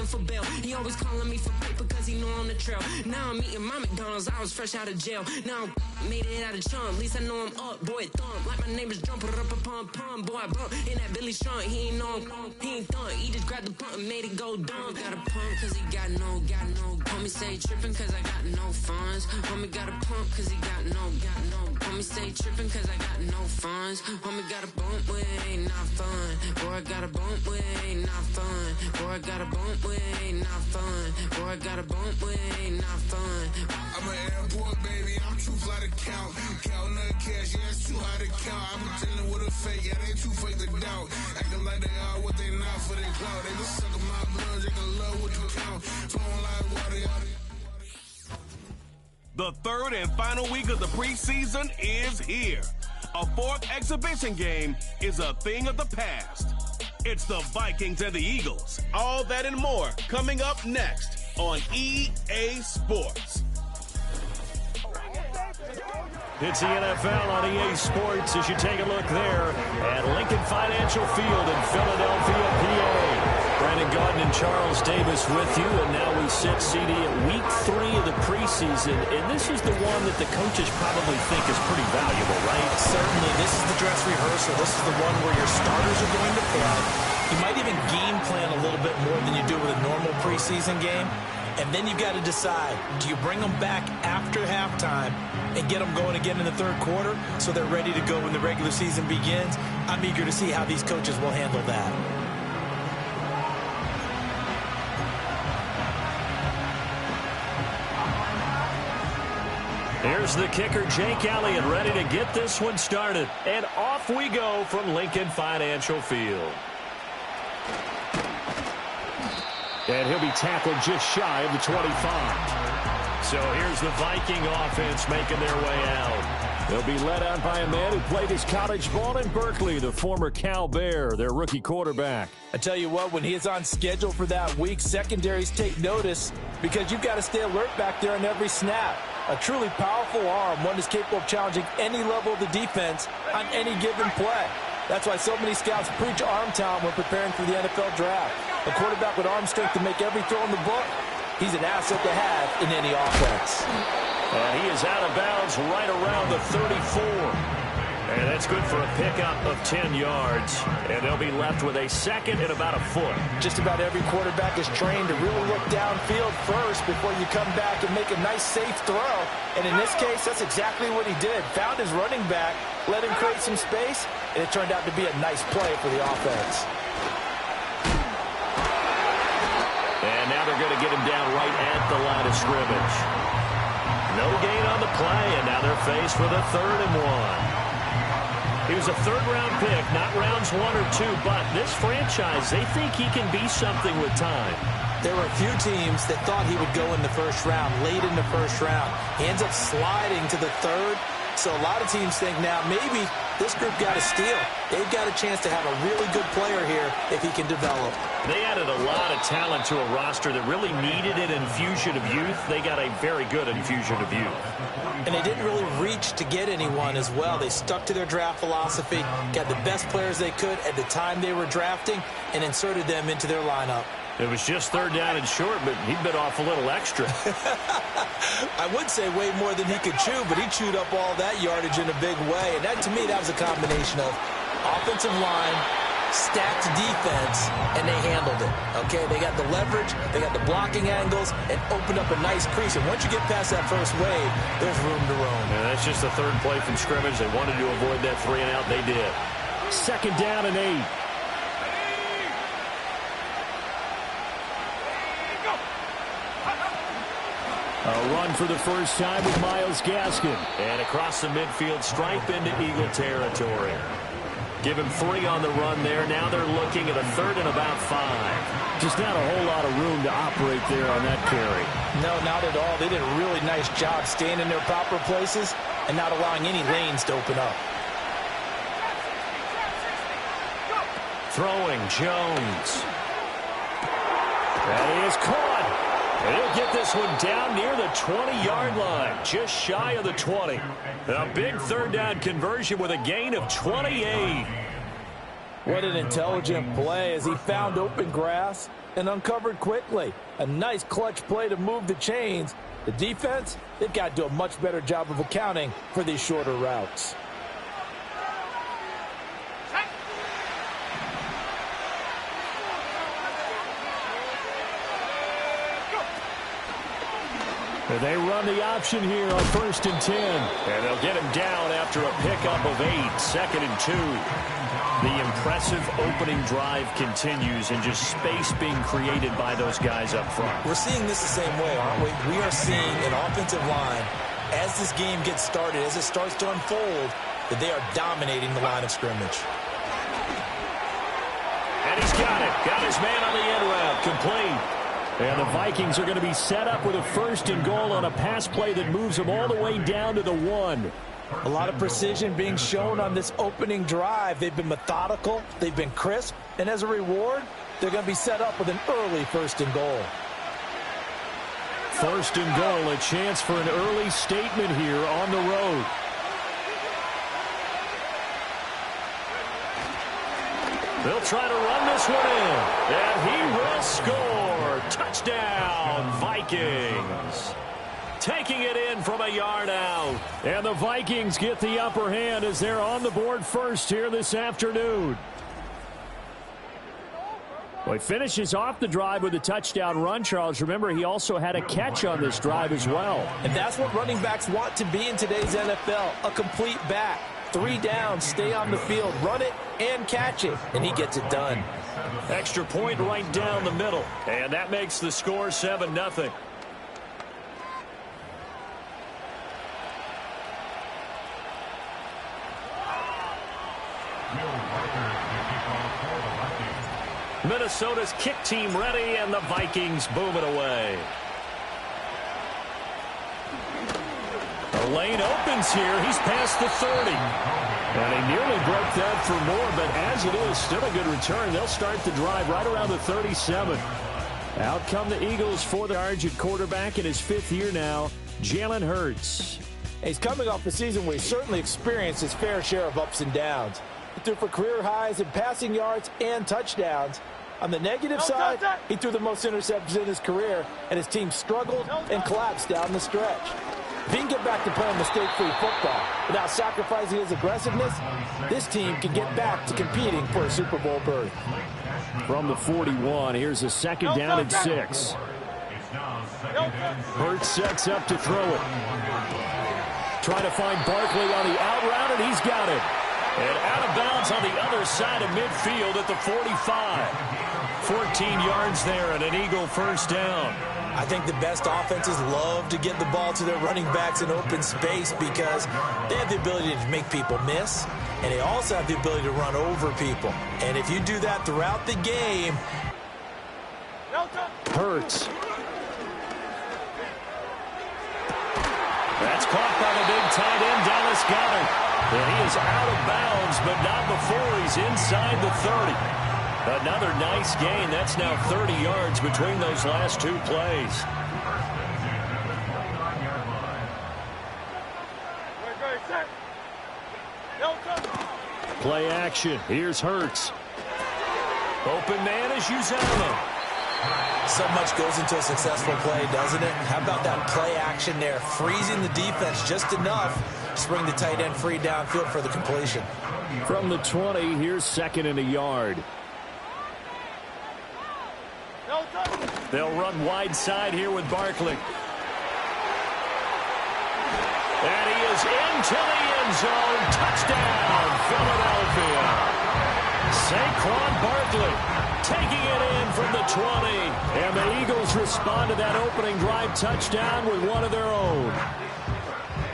for bail. He always calling me for paper cause he know I'm the trail. Now I'm eating my McDonald's, I was fresh out of jail. Now I made it out of chump, at least I know I'm up, boy, thump. Like my name is Jumper, up a pump, pump. Boy, I bump in that Billy Strong, he ain't know, he ain't thump. He just grabbed the pump and made it go dumb. Got a pump cause he got no. Homie say trippin' cause I got no funds. Homie got a pump cause he got no. Homie say trippin' cause I got no funds. Homie got a bump with ain't not fun. Boy, I got a bump with ain't not fun. Boy, I got a bump with ain't not fun. Boy, I got a bump with ain't not fun. I'm an airport baby, I'm too fly to count. Counting the cash, yeah, it's too high to count. I'm pretending with a fake, yeah, they too fake to doubt. Acting like they are what they not for their clout. They just suckin' my blood, they can love what you count. Flowing like water. The third and final week of the preseason is here. A fourth exhibition game is a thing of the past. It's the Vikings and the Eagles. All that and more coming up next on EA Sports. It's the NFL on EA Sports as you take a look there at Lincoln Financial Field in Philadelphia, PA. Brandon Gaudin and Charles Davis with you, and now we sit CD at week 3 of the preseason, and this is the one that the coaches probably think is pretty valuable, right? Certainly. This is the dress rehearsal. This is the one where your starters are going to play. You might even game plan a little bit more than you do with a normal preseason game. And then you've got to decide, do you bring them back after halftime and get them going again in the third quarter so they're ready to go when the regular season begins? I'm eager to see how these coaches will handle that. Here's the kicker, Jake Elliott, ready to get this one started. And off we go from Lincoln Financial Field. And he'll be tackled just shy of the 25. So here's the Viking offense making their way out. They'll be led out by a man who played his college ball in Berkeley, the former Cal Bear, their rookie quarterback. I tell you what, when he is on schedule for that week, secondaries take notice because you've got to stay alert back there on every snap. A truly powerful arm, one that's capable of challenging any level of the defense on any given play. That's why so many scouts preach arm talent when preparing for the NFL draft. A quarterback with arm strength to make every throw in the book, he's an asset to have in any offense. And he is out of bounds right around the 34. And that's good for a pickup of 10 yards. And they'll be left with a second and about a foot. Just about every quarterback is trained to really look downfield first before you come back and make a nice, safe throw. And in this case, that's exactly what he did. Found his running back, let him create some space, and it turned out to be a nice play for the offense. And now they're going to get him down right at the line of scrimmage. No gain on the play, and now they're faced with a 3rd and 1. He was a third-round pick, not rounds 1 or 2, but this franchise, they think he can be something with time. There were a few teams that thought he would go in the first round, late in the first round. He ends up sliding to the 3rd. So a lot of teams think now maybe this group got a steal. They've got a chance to have a really good player here if he can develop. They added a lot of talent to a roster that really needed an infusion of youth. They got a very good infusion of youth. And they didn't really reach to get anyone as well. They stuck to their draft philosophy, got the best players they could at the time they were drafting, and inserted them into their lineup. It was just 3rd down and short, but he bit off a little extra. I would say way more than he could chew, but he chewed up all that yardage in a big way. And that, to me, that was a combination of offensive line, stacked defense, and they handled it. Okay, they got the leverage, they got the blocking angles, and opened up a nice crease. And once you get past that first wave, there's room to roam. And that's just the 3rd play from scrimmage. They wanted to avoid that 3 and out. They did. 2nd down and 8. A run for the first time with Myles Gaskin. And across the midfield stripe into Eagle territory. Give him 3 on the run there. Now they're looking at a 3rd and about 5. Just not a whole lot of room to operate there on that carry. No, not at all. They did a really nice job staying in their proper places and not allowing any lanes to open up. Throwing Jones. That is caught. And he'll get this one down near the 20-yard line, just shy of the 20. A big 3rd down conversion with a gain of 28. What an intelligent play as he found open grass and uncovered quickly. A nice clutch play to move the chains. The defense, they've got to do a much better job of accounting for these shorter routes. They run the option here on 1st and 10. And they'll get him down after a pickup of 8, 2nd and 2. The impressive opening drive continues and just space being created by those guys up front. We're seeing this the same way, aren't we? We are seeing an offensive line, as this game gets started, as it starts to unfold, that they are dominating the line of scrimmage. And he's got it. Got his man on the end route. Complete. And the Vikings are going to be set up with a 1st and goal on a pass play that moves them all the way down to the 1. A lot of precision being shown on this opening drive. They've been methodical, they've been crisp, and as a reward, they're going to be set up with an early 1st and goal. 1st and goal, a chance for an early statement here on the road. They'll try to run this one in, and he will score. Touchdown, Vikings. Taking it in from a yard out. And the Vikings get the upper hand as they're on the board first here this afternoon. Well, he finishes off the drive with a touchdown run, Charles. Remember, he also had a catch on this drive as well. And that's what running backs want to be in today's NFL, a complete back. 3 downs, stay on the field, run it, and catch it. And he gets it done. Extra point right down the middle. And that makes the score 7-0. Minnesota's kick team ready, and the Vikings boom it away. The lane opens here. He's past the 30. And he nearly broke that for more, but as it is, still a good return. They'll start the drive right around the 37. Out come the Eagles for the charge at quarterback in his 5th year now, Jalen Hurts. He's coming off a season where he certainly experienced his fair share of ups and downs. He threw for career highs in passing yards and touchdowns. On the negative side, he threw the most interceptions in his career, and his team struggled and collapsed down the stretch. If he can get back to playing mistake-free football without sacrificing his aggressiveness, this team can get back to competing for a Super Bowl berth. From the 41, here's a 2nd down and 6. Hurts sets up to throw it. Trying to find Barkley on the out route, and he's got it. And out of bounds on the other side of midfield at the 45. 14 yards there and an Eagle 1st down. I think the best offenses love to get the ball to their running backs in open space because they have the ability to make people miss, and they also have the ability to run over people. And if you do that throughout the game... Hurts. That's caught by the big tight end, Dallas Goedert. And he is out of bounds, but not before he's inside the 30. Another nice gain. That's now 30 yards between those last 2 plays. Play action. Here's Hurts. Open man is Uzama. So much goes into a successful play, doesn't it? How about that play action there? Freezing the defense just enough to bring the tight end free downfield for the completion. From the 20, here's 2nd and a yard. They'll run wide side here with Barkley. And he is into the end zone. Touchdown, Philadelphia. Saquon Barkley taking it in from the 20. And the Eagles respond to that opening drive touchdown with one of their own.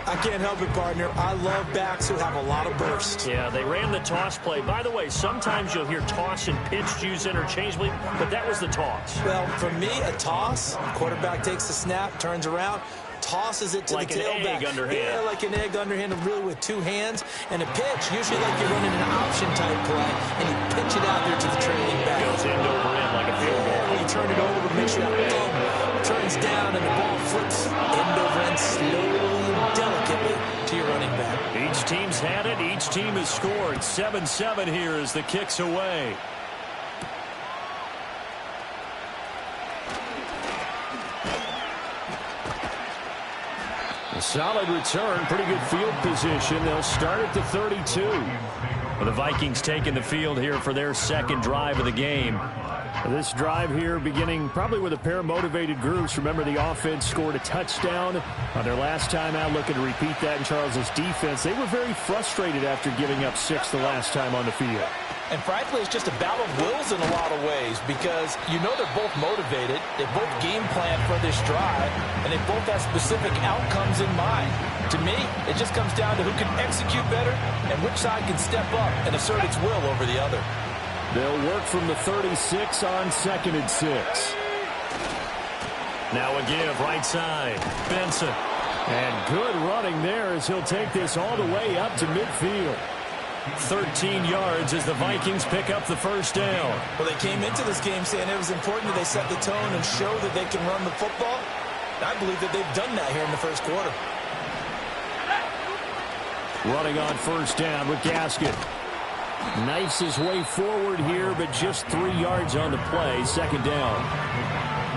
I can't help it, partner. I love backs who have a lot of burst. Yeah, they ran the toss play. By the way, sometimes you'll hear toss and pitch used interchangeably, but that was the toss. Well, for me, a toss, quarterback takes the snap, turns around, tosses it to like the tailback. Like an egg underhand. Yeah, like an egg underhand, really with 2 hands. And a pitch, usually like you're running an option-type play, and you pitch it out there to the trailing back. Goes end over end like a field goal. When you turn it over, make sure that thumb turns down and the ball flips end over end slowly and delicately to your running back. Each team's had it. Each Each team has scored 7-7 here as the kick's away. A solid return, pretty good field position. They'll start at the 32. Well, the Vikings taking the field here for their second drive of the game. This drive here beginning probably with a pair of motivated groups. Remember, the offense scored a touchdown on their last time out, looking to repeat that in Charles's defense. They were very frustrated after giving up 6 the last time on the field. And frankly, it's just a battle of wills in a lot of ways because you know they're both motivated. They both game plan for this drive, and they both have specific outcomes in mind. To me, it just comes down to who can execute better and which side can step up and assert its will over the other. They'll work from the 36 on 2nd and 6. Now a give right side. Benson. And good running there as he'll take this all the way up to midfield. 13 yards as the Vikings pick up the first down. Well, they came into this game saying it was important that they set the tone and show that they can run the football. I believe that they've done that here in the first quarter. Running on first down with Gaskin. Knifes his way forward here, but just 3 yards on the play. Second down.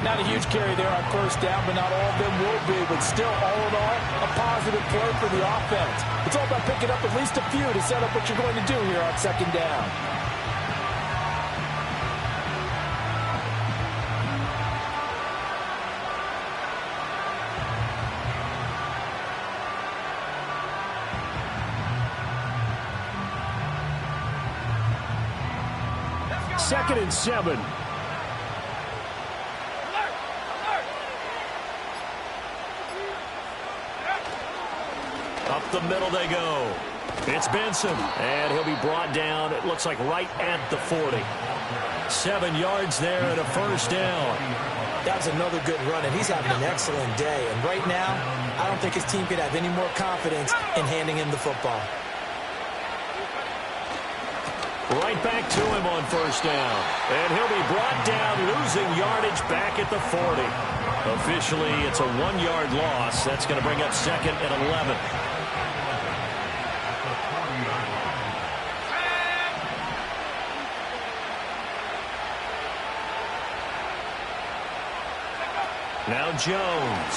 Not a huge carry there on first down, but not all of them will be. But still, all in all, a positive play for the offense. It's all about picking up at least a few to set up what you're going to do here on second down. Second and 7. Up the middle they go. It's Benson, and he'll be brought down, it looks like right at the 40. 7 yards there and a first down. That's another good run, and he's having an excellent day. And right now, I don't think his team could have any more confidence in handing him the football. Right back to him on first down. And he'll be brought down, losing yardage back at the 40. Officially, it's a 1-yard loss. That's going to bring up 2nd and 11. Now Jones.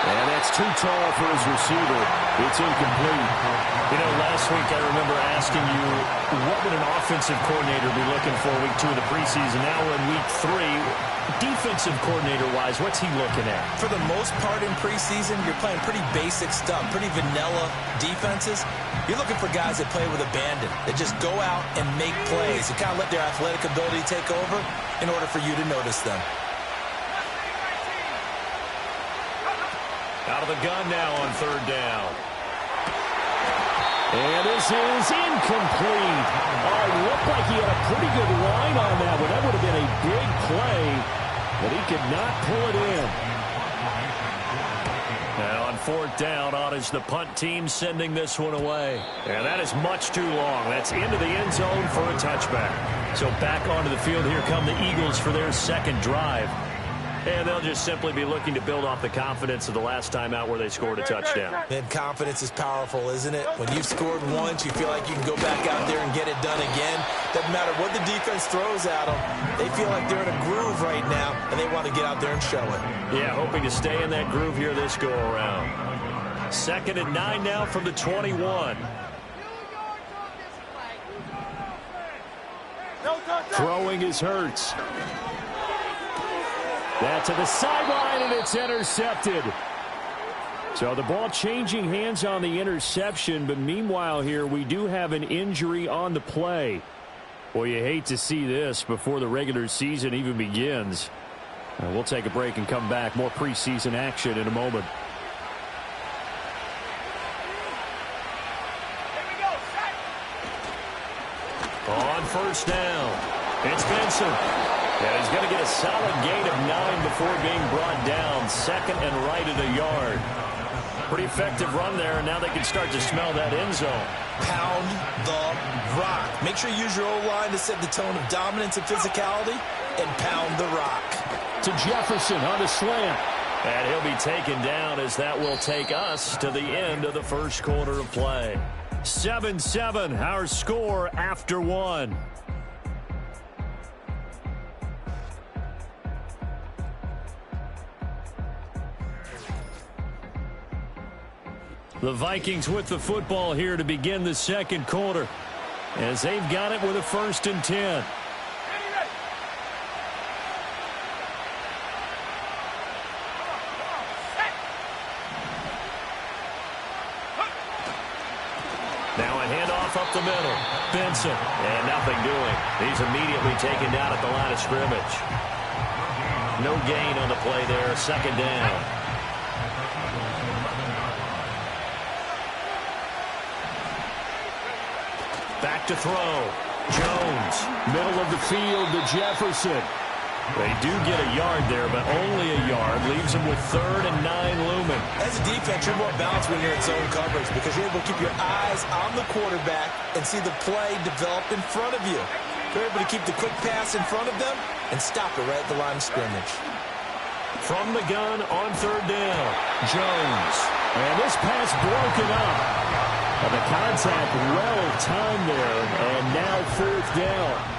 And that's too tall for his receiver. It's incomplete. You know, last week I remember asking you, what would an offensive coordinator be looking for week 2 of the preseason? Now we're in week 3. Defensive coordinator-wise, what's he looking at? For the most part in preseason, you're playing pretty basic stuff, pretty vanilla defenses. You're looking for guys that play with abandon, that just go out and make plays, and kind of let their athletic ability take over in order for you to notice them. Out of the gun now on third down. And this is incomplete. Oh, it looked like he had a pretty good line on that one. That would have been a big play, but he could not pull it in. Now on fourth down, on is the punt team sending this one away. And that is much too long. That's into the end zone for a touchback. So back onto the field, here come the Eagles for their second drive. And they'll just simply be looking to build off the confidence of the last time out where they scored a touchdown. And confidence is powerful, isn't it? When you've scored once, you feel like you can go back out there and get it done again. Doesn't matter what the defense throws at them. They feel like they're in a groove right now, and they want to get out there and show it. Yeah, hoping to stay in that groove here this go-around. 2nd and 9 now from the 21. Throwing is Hurts. That to the sideline, and it's intercepted. So the ball changing hands on the interception, but meanwhile here we do have an injury on the play. Well, you hate to see this before the regular season even begins. We'll take a break and come back. More preseason action in a moment. On first down, it's Benson. And he's going to get a solid gain of 9 before being brought down. 2nd and right at a yard. Pretty effective run there, and now they can start to smell that end zone. Pound the rock. Make sure you use your O-line to set the tone of dominance and physicality, and pound the rock. To Jefferson on the slant. And he'll be taken down as that will take us to the end of the first quarter of play. 7-7, our score after one. The Vikings with the football here to begin the second quarter, as they've got it with a 1st and 10. Now a handoff up the middle. Benson, and nothing doing. He's immediately taken down at the line of scrimmage. No gain on the play there, 2nd down. Back to throw. Jones, middle of the field to Jefferson. They do get a yard there, but only a yard. Leaves them with 3rd and 9 looming. As a defense, you're more balanced when you're in zone coverage because you're able to keep your eyes on the quarterback and see the play develop in front of you. You're able to keep the quick pass in front of them and stop it right at the line of scrimmage. From the gun on 3rd down, Jones. And this pass broken up. And the contact well-timed there, and now 4th down.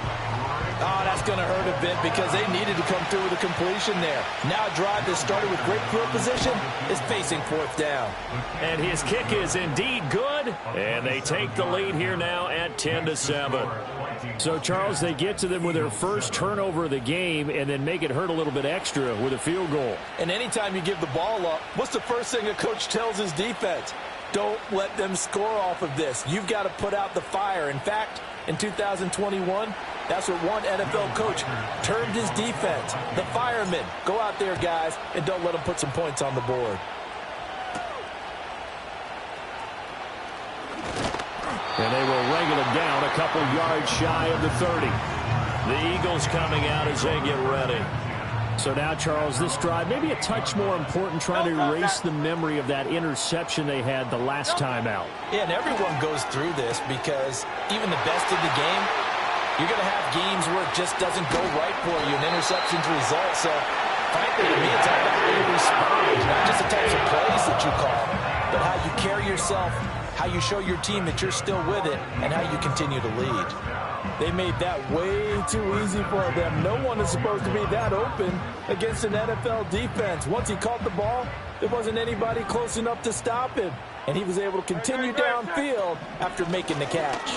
Oh, that's going to hurt a bit because they needed to come through with a completion there. Now a drive that started with great field position is facing 4th down. And his kick is indeed good, and they take the lead here now at 10-7. So, Charles, they get to them with their first turnover of the game and then make it hurt a little bit extra with a field goal. And anytime you give the ball up, what's the first thing a coach tells his defense? Don't let them score off of this. You've got to put out the fire. In fact, in 2021, that's what one NFL coach termed his defense. The firemen. Go out there, guys, and don't let them put some points on the board. And they will wrangle it down a couple yards shy of the 30. The Eagles coming out as they get ready. So now, Charles, this drive maybe a touch more important, trying to erase the memory of that interception they had the last time out. Yeah, and everyone goes through this because even the best of the game, you're going to have games where it just doesn't go right for you, and interceptions result. So, frankly, to me, it's all about how you respond, not just the types of plays that you call, but how you carry yourself, how you show your team that you're still with it, and how you continue to lead. They made that way too easy for them. No one is supposed to be that open against an NFL defense. Once he caught the ball, there wasn't anybody close enough to stop him. And he was able to continue downfield after making the catch.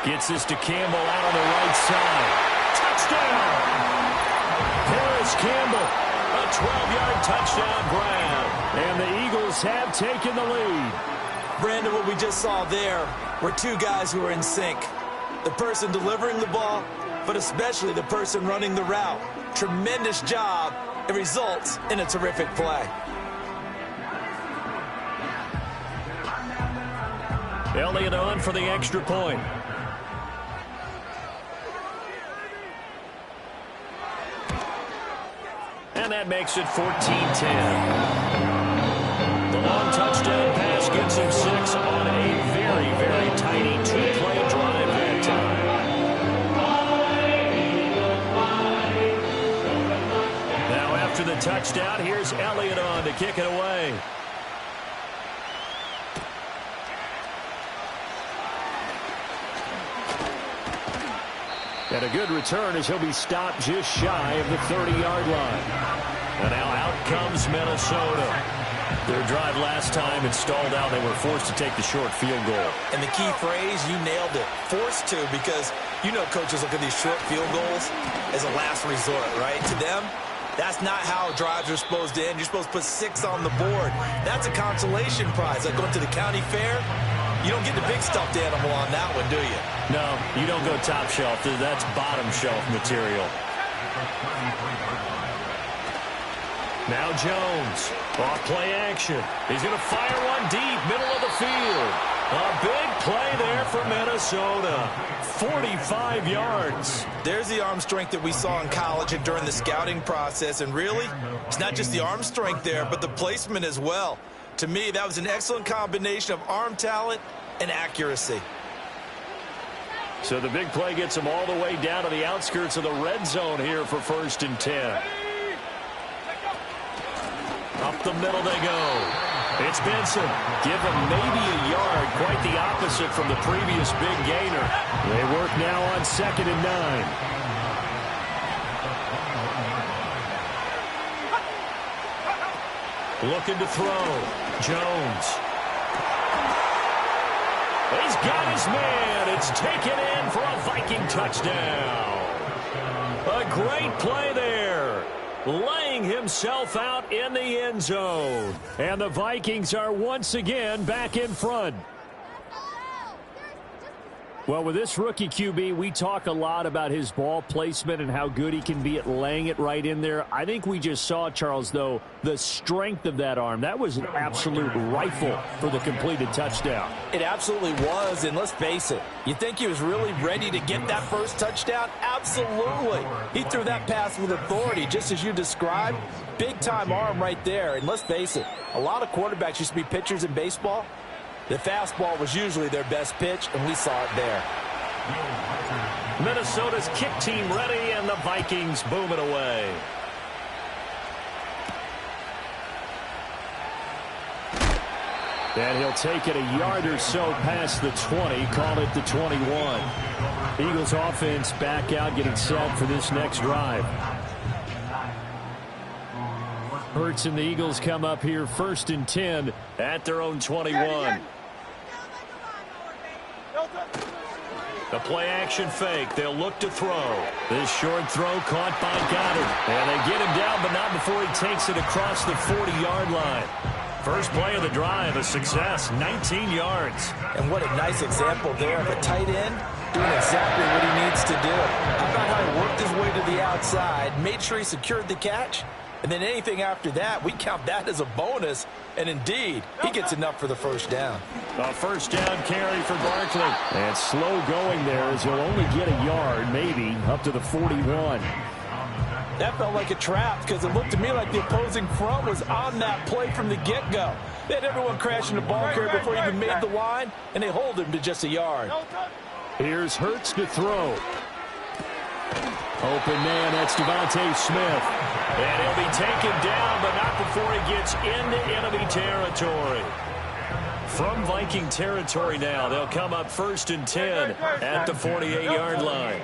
Gets this to Campbell out on the right side. Touchdown! Paris Campbell, a 12-yard touchdown grab. And the Eagles have taken the lead. Brandon, what we just saw there were two guys who were in sync. The person delivering the ball, but especially the person running the route. Tremendous job. It results in a terrific play. Elliott on for the extra point. And that makes it 14-10. The long touchdown pass gets him 6 on a very, very tiny 2-play drive that time. Now after the touchdown, here's Elliott on to kick it away. And a good return as he'll be stopped just shy of the 30-yard line. And now out comes Minnesota. Their drive last time it stalled out. They were forced to take the short field goal. And the key phrase, you nailed it, forced to, because you know coaches look at these short field goals as a last resort, right? To them, that's not how drives are supposed to end. You're supposed to put 6 on the board. That's a consolation prize. Like going to the county fair, you don't get the big stuffed animal on that one, do you? No, you don't go top shelf. That's bottom shelf material. Now Jones, off play action. He's going to fire one deep, middle of the field. A big play there for Minnesota. 45 yards. There's the arm strength that we saw in college and during the scouting process. And really, it's not just the arm strength there, but the placement as well. To me, that was an excellent combination of arm talent and accuracy. So the big play gets him all the way down to the outskirts of the red zone here for 1st and 10. Up the middle they go. It's Benson. Give him maybe a yard. Quite the opposite from the previous big gainer. They work now on 2nd and 9. Looking to throw. Jones. He's got his man. It's taken in for a Viking touchdown. A great play there. Laying himself out in the end zone. And the Vikings are once again back in front. Well, with this rookie QB, we talk a lot about his ball placement and how good he can be at laying it right in there. I think we just saw, Charles, though, the strength of that arm. That was an absolute rifle for the completed touchdown. It absolutely was, and let's face it, you think he was really ready to get that first touchdown? Absolutely. He threw that pass with authority, just as you described. Big-time arm right there, and let's face it, a lot of quarterbacks used to be pitchers in baseball. The fastball was usually their best pitch, and we saw it there. Minnesota's kick team ready, and the Vikings boom it away. And he'll take it a yard or so past the 20, call it the 21. Eagles offense back out, getting set for this next drive. Hurts and the Eagles come up here 1st and 10 at their own 21. The play-action fake. They'll look to throw. This short throw caught by Goddard. And they get him down, but not before he takes it across the 40-yard line. First play of the drive, a success, 19 yards. And what a nice example there of a tight end doing exactly what he needs to do. How about how he worked his way to the outside, made sure he secured the catch, and then anything after that, we count that as a bonus. And indeed, he gets enough for the first down. A first down carry for Barkley. And slow going there as he'll only get a yard, maybe, up to the 41. That felt like a trap because it looked to me like the opposing front was on that play from the get-go. They had everyone crashing the ball carrier before he even made the line, and they hold him to just a yard. Here's Hurts to throw. Open man, that's Devontae Smith. And he'll be taken down, but not before he gets into enemy territory. From Viking territory now, they'll come up 1st and 10 at the 48-yard line.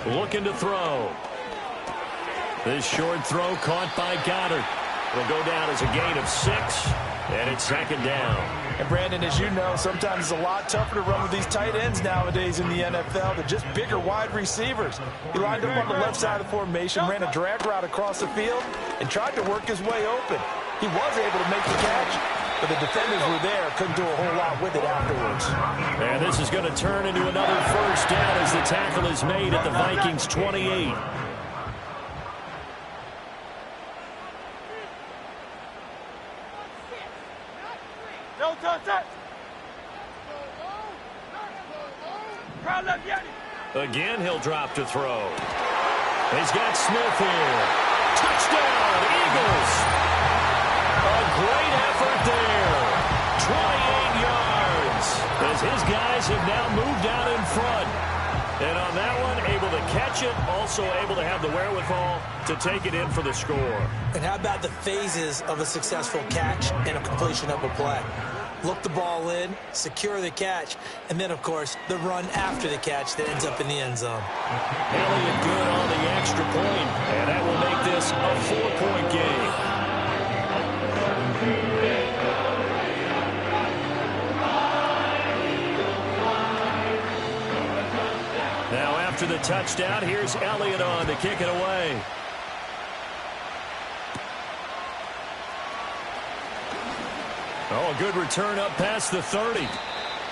Looking to throw. This short throw caught by Goddard. Will go down as a gain of 6, and it's 2nd down. And Brandon, as you know, sometimes it's a lot tougher to run with these tight ends nowadays in the NFL than just bigger wide receivers. He lined up on the left side of the formation, ran a drag route across the field, and tried to work his way open. He was able to make the catch, but the defenders were there, couldn't do a whole lot with it afterwards. And this is going to turn into another first down as the tackle is made at the Vikings 28. Again, he'll drop to throw. He's got Smith here. Touchdown, Eagles! A great effort there. 28 yards as his guys have now moved out in front. And on that one, able to catch it, also able to have the wherewithal to take it in for the score. And how about the phases of a successful catch and a completion of a play? Look the ball in, secure the catch, and then, of course, the run after the catch that ends up in the end zone. Elliott good on the extra point, and that will make this a 4-point game. Now after the touchdown, here's Elliott on to kick it away. Oh, a good return up past the 30.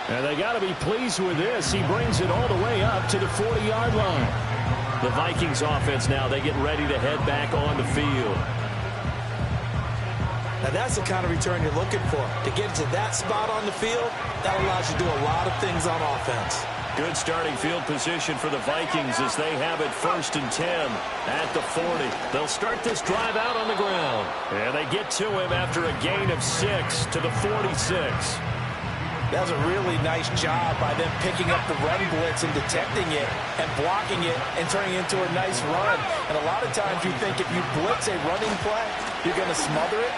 And they got to be pleased with this. He brings it all the way up to the 40-yard line. The Vikings offense now, they get ready to head back on the field. Now that's the kind of return you're looking for. To get to that spot on the field, that allows you to do a lot of things on offense. Good starting field position for the Vikings as they have it 1st and 10 at the 40. They'll start this drive out on the ground. And they get to him after a gain of 6 to the 46. That's a really nice job by them picking up the run blitz and detecting it and blocking it and turning it into a nice run. And a lot of times you think if you blitz a running play, you're going to smother it.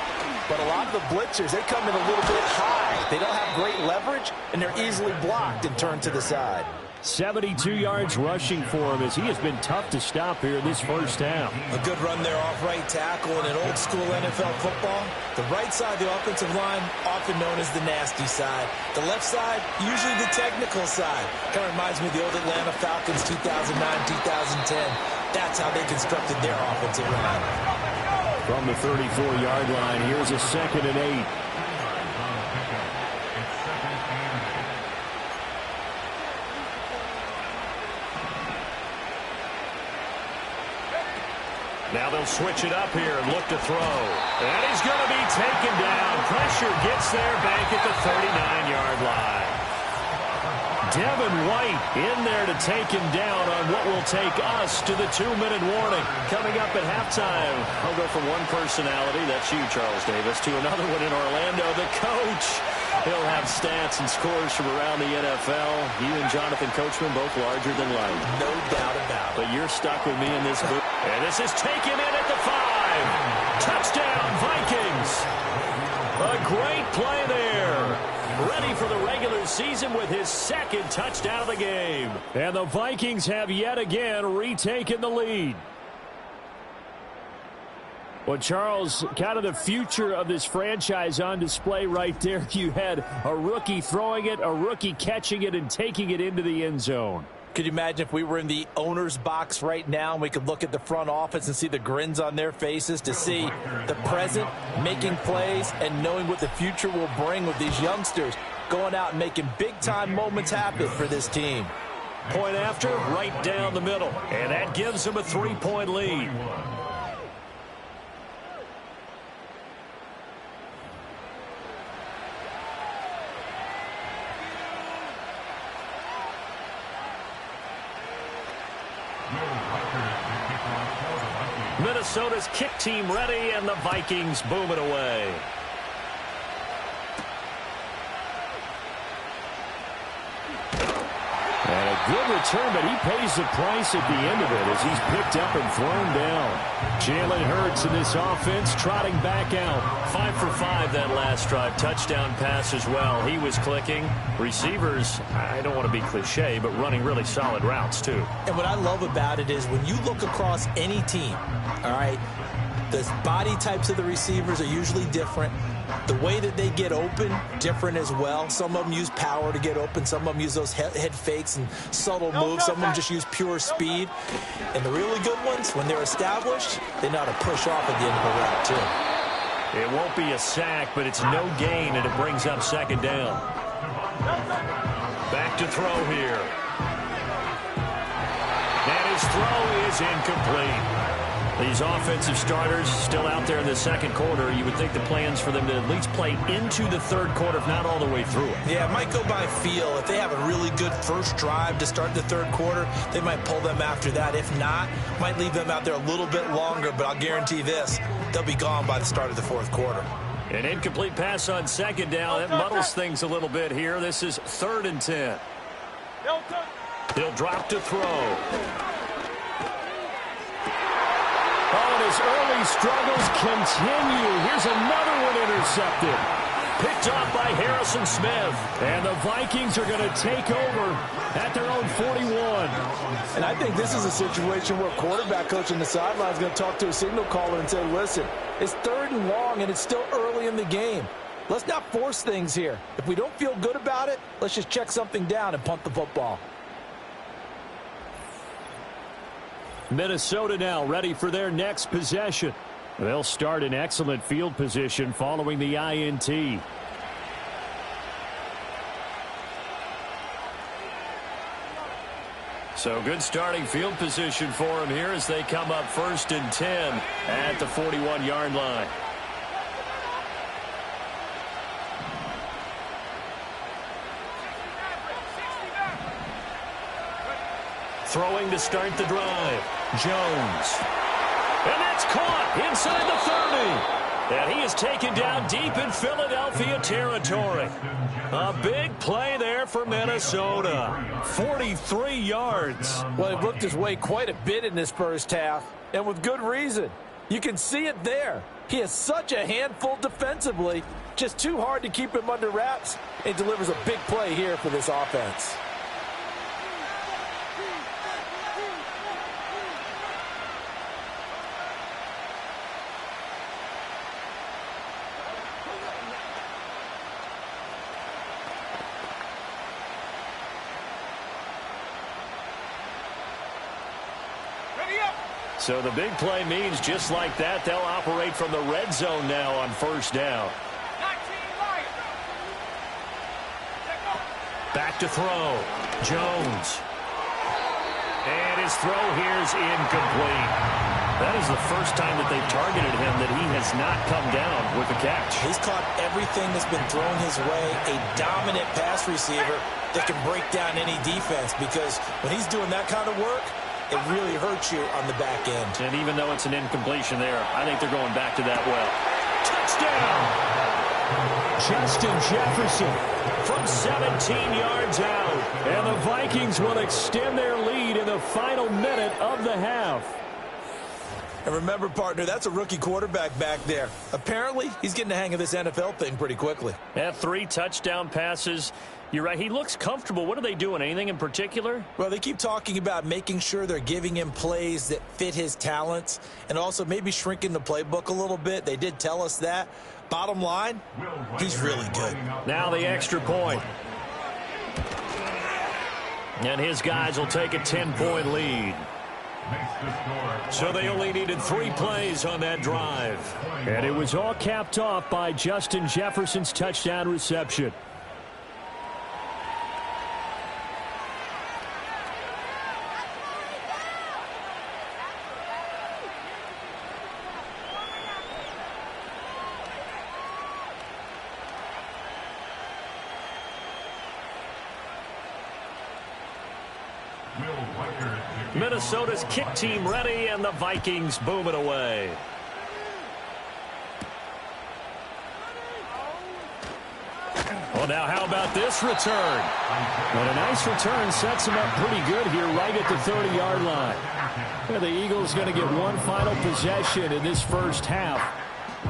But a lot of the blitzers, they come in a little bit high. They don't have great leverage, and they're easily blocked and turned to the side. 72 yards rushing for him as he has been tough to stop here in this first half. A good run there off right tackle. In an old-school NFL football, the right side of the offensive line, often known as the nasty side. The left side, usually the technical side. Kind of reminds me of the old Atlanta Falcons 2009-2010. That's how they constructed their offensive line. From the 34-yard line, here's a 2nd and 8. Now they'll switch it up here and look to throw. And he's going to be taken down. Pressure gets there back at the 39-yard line. Devin White in there to take him down on what will take us to the 2-minute warning. Coming up at halftime, I'll go from one personality, that's you, Charles Davis, to another one in Orlando, the coach. He'll have stats and scores from around the NFL. You and Jonathan Coachman both larger than life. No doubt about it. But you're stuck with me in this booth. And this is taken in at the 5. Touchdown, Vikings. A great play there. Ready for the regular season with his 2nd touchdown of the game. And the Vikings have yet again retaken the lead. Well, Charles, kind of the future of this franchise on display right there. You had a rookie throwing it, a rookie catching it, and taking it into the end zone. Could you imagine if we were in the owner's box right now and we could look at the front office and see the grins on their faces to see the present making plays and knowing what the future will bring with these youngsters going out and making big-time moments happen for this team. Point after, right down the middle. And that gives them a 3-point lead. Minnesota's kick team ready, and the Vikings boom it away. And a good return, but he pays the price at the end of it as he's picked up and thrown down. Jalen Hurts in this offense trotting back out. 5 for 5 that last drive. Touchdown pass as well. He was clicking. Receivers, I don't want to be cliche, but running really solid routes too. And what I love about it is when you look across any team, all right, the body types of the receivers are usually different. The way that they get open, different as well. Some of them use power to get open. Some of them use those head fakes and subtle moves. Some of them just use pure speed. And the really good ones, when they're established, they know how to push off at the end of the route, too. It won't be a sack, but it's no gain, and it brings up 2nd down. Back to throw here. And his throw is incomplete. These offensive starters still out there in the 2nd quarter. You would think the plans for them to at least play into the 3rd quarter, if not all the way through it. Yeah, it might go by feel. If they have a really good first drive to start the 3rd quarter, they might pull them after that. If not, might leave them out there a little bit longer, but I'll guarantee this, they'll be gone by the start of the 4th quarter. An incomplete pass on 2nd down. That muddles things a little bit here. This is 3rd and 10. He'll drop to throw. Oh, and his early struggles continue. Here's another one intercepted. Picked off by Harrison Smith. And the Vikings are going to take over at their own 41. And I think this is a situation where quarterback coach on the sideline is going to talk to a signal caller and say, listen, it's 3rd and long and it's still early in the game. Let's not force things here. If we don't feel good about it, let's just check something down and punt the football. Minnesota now ready for their next possession. They'll start in excellent field position following the INT. So good starting field position for them here as they come up 1st and 10 at the 41-yard line. Throwing to start the drive. Jones. And that's caught inside the 30. And he is taken down deep in Philadelphia territory. A big play there for Minnesota. 43 yards. Well, he looked his way quite a bit in this first half, and with good reason. You can see it there. He is such a handful defensively. Just too hard to keep him under wraps. It delivers a big play here for this offense. So the big play means just like that, they'll operate from the red zone now on first down. Back to throw. Jones. And his throw here's incomplete. That is the first time that they've targeted him that he has not come down with a catch. He's caught everything that's been thrown his way. A dominant pass receiver that can break down any defense, because when he's doing that kind of work, it really hurts you on the back end. And even though it's an incompletion there, I think they're going back to that well. Touchdown! Justin Jefferson from 17 yards out. And the Vikings will extend their lead in the final minute of the half. And remember, partner, that's a rookie quarterback back there. Apparently, he's getting the hang of this NFL thing pretty quickly. Yeah, 3 touchdown passes. You're right. He looks comfortable. What are they doing? Anything in particular? Well, they keep talking about making sure they're giving him plays that fit his talents and also maybe shrinking the playbook a little bit. They did tell us that. Bottom line, he's really good. Now the extra point. And his guys will take a 10-point lead. So they only needed 3 plays on that drive. And it was all capped off by Justin Jefferson's touchdown reception. Minnesota's kick team ready, and the Vikings boom it away. Well, now how about this return? Well, a nice return sets him up pretty good here right at the 30-yard line. Yeah, the Eagles going to get one final possession in this first half.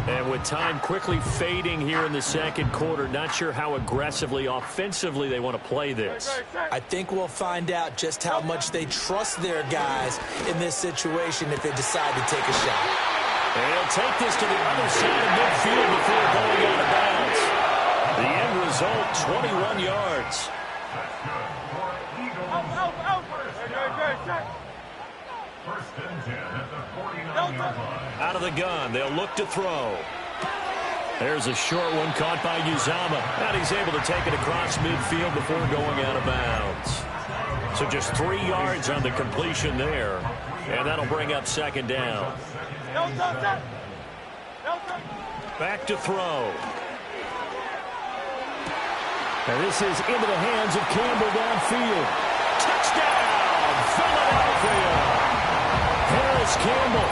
And with time quickly fading here in the second quarter, not sure how aggressively, offensively they want to play this. I think we'll find out just how much they trust their guys in this situation if they decide to take a shot. And he'll take this to the other side of midfield before going out of bounds. The end result, 21 yards. Out of the gun, they'll look to throw. There's a short one caught by Uzama. And he's able to take it across midfield before going out of bounds. So just 3 yards on the completion there. And that'll bring up second down. Back to throw. And this is into the hands of Campbell downfield. Touchdown, Philadelphia! Harris Campbell,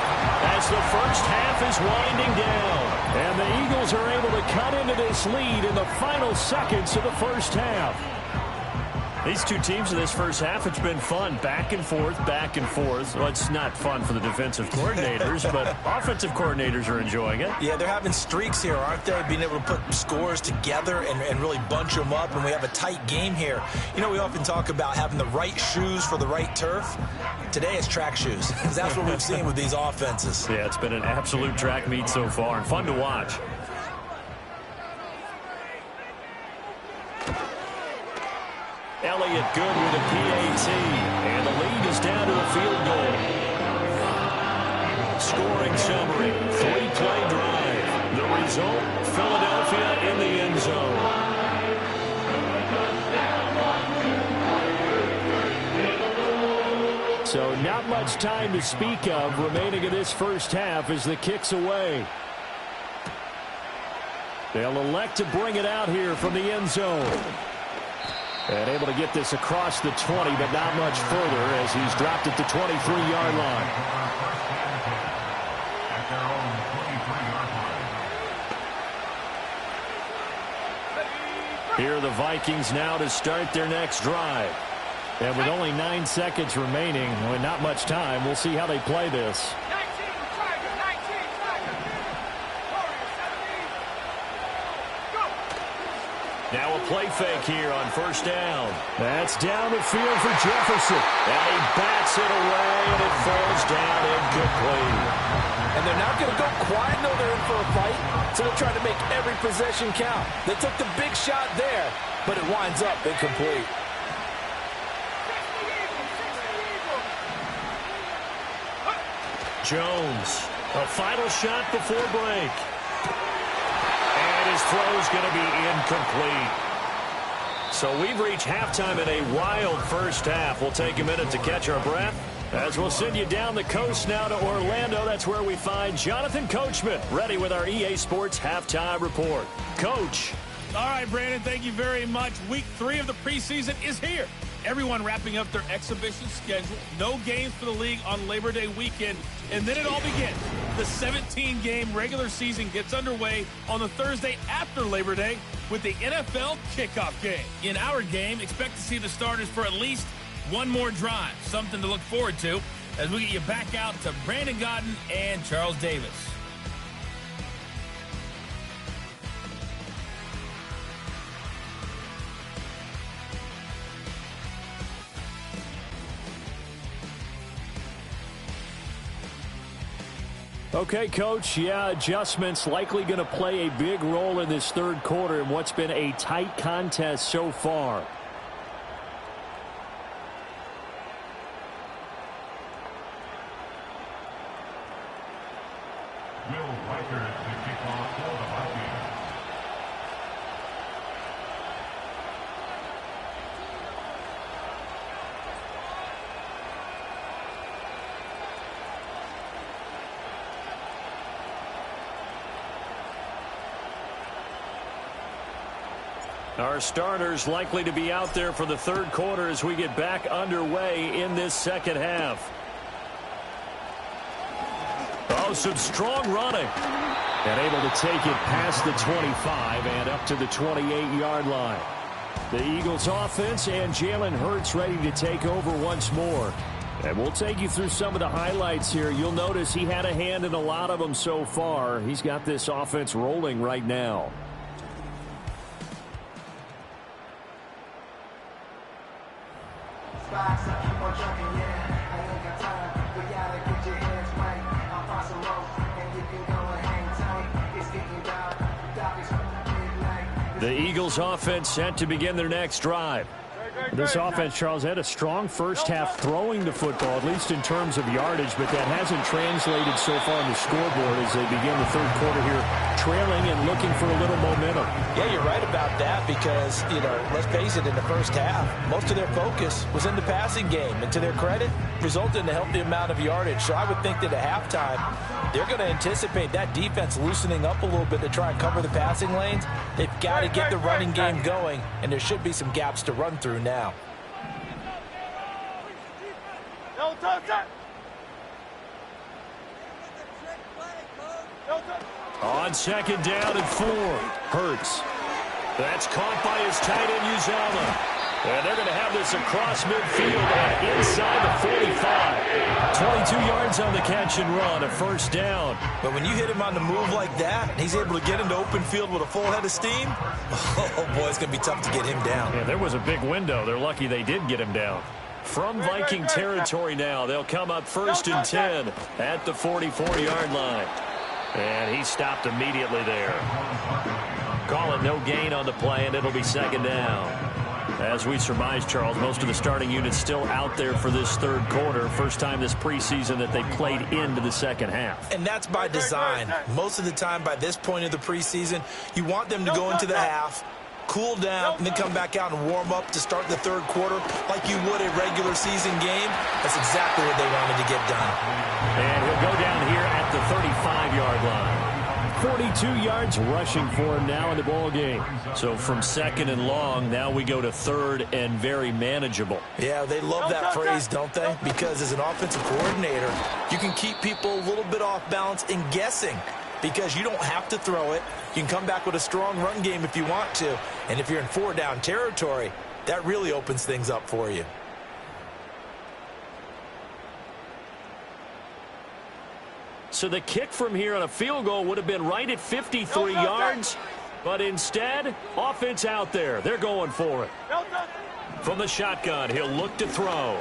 as the first half is winding down. And the Eagles are able to cut into this lead in the final seconds of the first half. These two teams in this first half, it's been fun. Back and forth, back and forth. Well, it's not fun for the defensive coordinators, but offensive coordinators are enjoying it. Yeah, they're having streaks here, aren't they? Being able to put scores together and really bunch them up, and we have a tight game here. You know, we often talk about having the right shoes for the right turf. Today it's track shoes, because that's what we've seen with these offenses. Yeah, it's been an absolute track meet so far, and fun to watch. Elliott good with a PAT, and the lead is down to a field goal. Scoring summary, 3-play drive. The result, Philadelphia in the end zone. So not much time to speak of remaining in this first half as the kick's away. They'll elect to bring it out here from the end zone. And able to get this across the 20, but not much further as he's dropped at the 23-yard line. Here are the Vikings now to start their next drive. And with only 9 seconds remaining, with not much time, we'll see how they play this. play fake here on first down. That's down the field for Jefferson. And he bats it away, and it falls down incomplete. And they're not going to go quiet. No, they're in for a fight. So they're trying to make every possession count. They took the big shot there, but it winds up incomplete. Jones, a final shot before break. And his throw is going to be incomplete. So we've reached halftime in a wild first half. We'll take a minute to catch our breath as we'll send you down the coast now to Orlando. That's where we find Jonathan Coachman, ready with our EA Sports halftime report. Coach. All right, Brandon, thank you very much. Week 3 of the preseason is here. Everyone wrapping up their exhibition schedule. No games for the league on Labor Day weekend. And then it all begins. The 17-game regular season gets underway on the Thursday after Labor Day with the NFL kickoff game. In our game, expect to see the starters for at least one more drive. Something to look forward to as we get you back out to Brandon Gaudin and Charles Davis. Okay, Coach, adjustments likely going to play a big role in this third quarter in what's been a tight contest so far. Our starters likely to be out there for the third quarter as we get back underway in this second half. Oh, some strong running. And able to take it past the 25 and up to the 28-yard line. The Eagles offense and Jalen Hurts ready to take over once more. And we'll take you through some of the highlights here. You'll notice he had a hand in a lot of them so far. He's got this offense rolling right now. The Eagles offense set to begin their next drive. This offense, Charles, had a strong first half throwing the football, at least in terms of yardage, but that hasn't translated so far on the scoreboard as they begin the third quarter here, trailing and looking for a little momentum. Yeah, you're right about that because, let's face it, in the first half, most of their focus was in the passing game. And to their credit, resulted in a healthy amount of yardage. So I would think that at halftime, they're going to anticipate that defense loosening up a little bit to try and cover the passing lanes. They've got to get the running game going, and there should be some gaps to run through now. On second down and 4, Hurts. That's caught by his tight end, Uzomah. And they're going to have this across midfield and inside the 45. 22 yards on the catch and run, a first down. But when you hit him on the move like that, and he's able to get into open field with a full head of steam, oh boy, it's going to be tough to get him down. Yeah, there was a big window. They're lucky they did get him down. From Viking territory now, they'll come up first and 10 at the 44-yard line. And he stopped immediately there. Call it no gain on the play, and it'll be second down. As we surmise, Charles, most of the starting units still out there for this third quarter. First time this preseason that they played into the second half. And that's by design. Most of the time by this point of the preseason, you want them to go into the half, cool down, and then come back out and warm up to start the third quarter like you would a regular season game. That's exactly what they wanted to get done. And he'll go down here at the 35-yard line. 42 yards rushing for him now in the ball game. So from second and long, now we go to third and very manageable. Yeah, they love that phrase, don't they? Because as an offensive coordinator, you can keep people a little bit off balance and guessing because you don't have to throw it. You can come back with a strong run game if you want to. And if you're in 4-down territory, that really opens things up for you. So the kick from here on a field goal would have been right at 53 yards. But instead, offense out there. They're going for it. From the shotgun, he'll look to throw.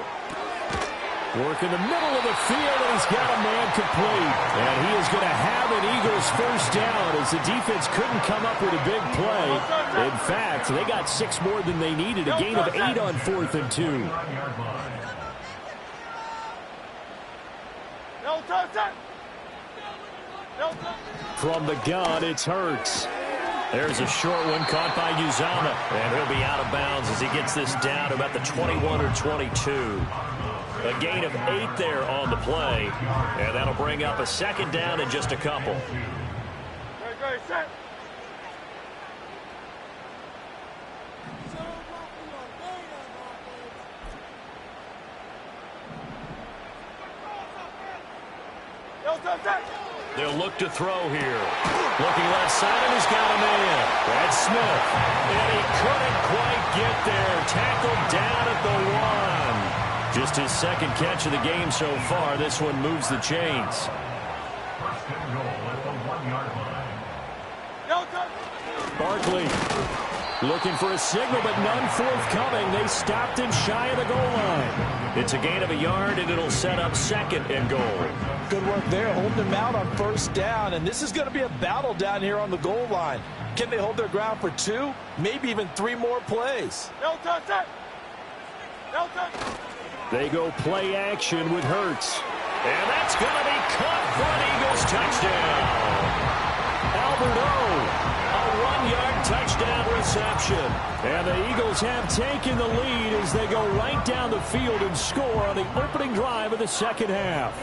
Work in the middle of the field, and he's got a man complete. And he is going to have an Eagles first down as the defense couldn't come up with a big play. In fact, they got 6 more than they needed, a gain of 8 on 4th and 2. From the gun, it's Hurts. There's a short one caught by Uzama, and he'll be out of bounds as he gets this down to about the 21 or 22. A gain of 8 there on the play, and that'll bring up a second down in just a couple. They'll look to throw here. Looking left side, and he's got a man. That's Smith. And he couldn't quite get there. Tackled down at the 1. Just his second catch of the game so far. This one moves the chains. Barkley looking for a signal, but none forthcoming. They stopped him shy of the goal line. It's a gain of a yard, and it'll set up 2nd and goal. Good work there, holding them out on first down, and this is going to be a battle down here on the goal line. Can they hold their ground for 2, maybe even 3 more plays? They go play action with Hurts. And that's going to be caught for an Eagles touchdown. Albert O, a 1-yard touchdown reception. And the Eagles have taken the lead as they go right down the field and score on the opening drive of the second half.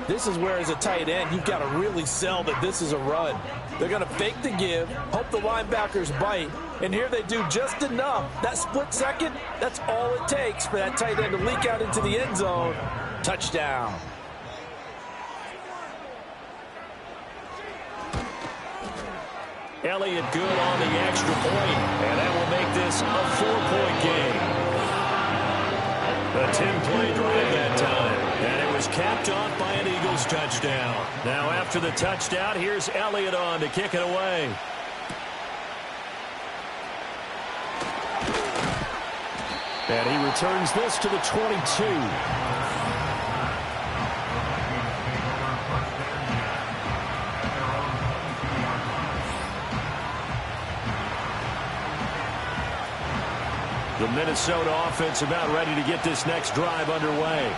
This is where, as a tight end, you've got to really sell that this is a run. They're going to fake the give, hope the linebackers bite, and here they do just enough. That split second, that's all it takes for that tight end to leak out into the end zone. Touchdown. Elliott good on the extra point, and that will make this a 4-point game. A 10-play drive that time, and it was capped off by an Eagles touchdown. Now after the touchdown, here's Elliott on to kick it away. And he returns this to the 22. The Minnesota offense about ready to get this next drive underway.